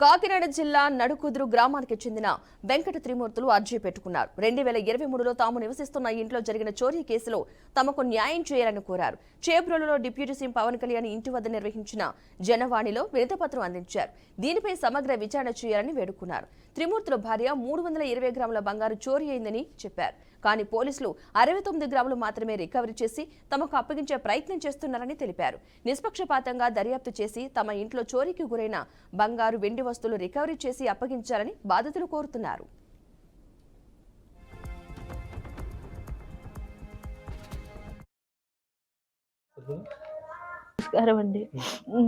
కాకినాడ జిల్లా నడుకుదురు గ్రామానికి చెందిన వెంకట త్రిమూర్తులు అర్జీ పెట్టుకున్నారు. 2023లో తాము నివసిస్తున్న ఇంట్లో జరిగిన చోరీ కేసులో తమకు న్యాయం చేయాలని కోరారు. చేబ్రోలులో డిప్యూటీ సీఎం పవన్ కళ్యాణ్ ఇంటి వద్ద నిర్వహించిన జనవాణిలో వినతిపత్రం అందించారు. దీనిపై సమగ్ర విచారణ చేయాలని వేడుకున్నారు. త్రిమూర్తుల భార్య 320 గ్రాముల బంగారు చోరీ అయిందని చెప్పారు. కానీ పోలీసులు 69 గ్రాములు మాత్రమే రికవరీ చేసి తమకు అప్పగించే ప్రయత్నం చేస్తున్నారని తెలిపారు. నిష్పక్షపాతంగా దర్యాప్తు చేసి తమ ఇంట్లో చోరీకి గురైన బంగారు, వెండి వస్తువులు రికవరీ చేసి అప్పగించాలని బాధితులు కోరుతున్నారు. నమస్కారం అండి.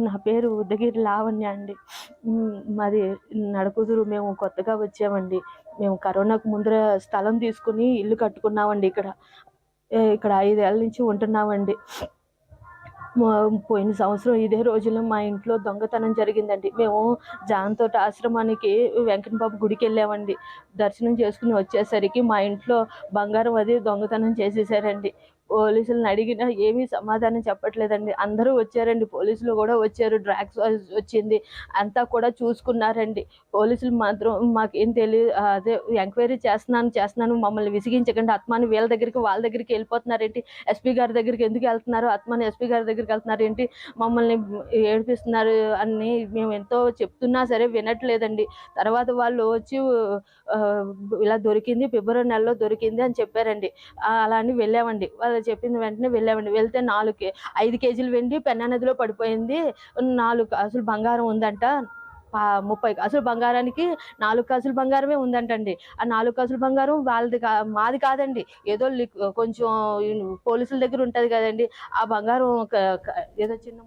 నా పేరు ఉదగిరి లావణ్య అండి. మాది నడుకుదురు. మేము కొత్తగా వచ్చామండి. మేము కరోనాకు ముందర స్థలం తీసుకుని ఇల్లు కట్టుకున్నామండి. ఇక్కడ 5 ఏళ్ళ నుంచి ఉంటున్నామండి. పోయిన సంవత్సరం ఇదే రోజుల్లో మా ఇంట్లో దొంగతనం జరిగిందండి. మేము జాన్తోట ఆశ్రమానికి వెంకటబాబు గుడికి వెళ్ళామండి. దర్శనం చేసుకుని వచ్చేసరికి మా ఇంట్లో బంగారం అది దొంగతనం చేసేసారండి. పోలీసులను అడిగినా ఏమీ సమాధానం చెప్పట్లేదండి. అందరూ వచ్చారండి, పోలీసులు కూడా వచ్చారు, డ్రాగ్స్ వచ్చింది, అంతా కూడా చూసుకున్నారండి. పోలీసులు మాత్రం మాకేం తెలియదు, అదే ఎంక్వైరీ చేస్తున్నాను, మమ్మల్ని విసిగించకండి, ఆత్మాని వీళ్ళ దగ్గరికి వాళ్ళ దగ్గరికి వెళ్ళిపోతున్నారేంటి, ఎస్పీ గారి దగ్గరికి ఎందుకు వెళ్తున్నారు, ఆత్మాని ఎస్పీ గారి దగ్గరికి వెళ్తున్నారు ఏంటి, మమ్మల్ని ఏడిపిస్తున్నారు అని మేము ఎంతో చెప్తున్నా సరే వినట్లేదండి. తర్వాత వాళ్ళు వచ్చి ఇలా దొరికింది, ఫిబ్రవరి నెలలో దొరికింది అని చెప్పారండి. అలా అని వెళ్ళామండి. వాళ్ళు చెప్పిన వెంటనే వెళ్ళామండి. వెళ్తే 5 కేజీలు వెండి పెన్నా నదిలో పడిపోయింది, 4 కాసులు బంగారం ఉందంట. 30 కాసుల బంగారానికి 4 కాసుల బంగారమే ఉందంటండి. ఆ 4 కాసుల బంగారం వాళ్ళది మాది కాదండి. ఏదో కొంచెం పోలీసుల దగ్గర ఉంటుంది కదండి, ఆ బంగారం ఏదో చిన్న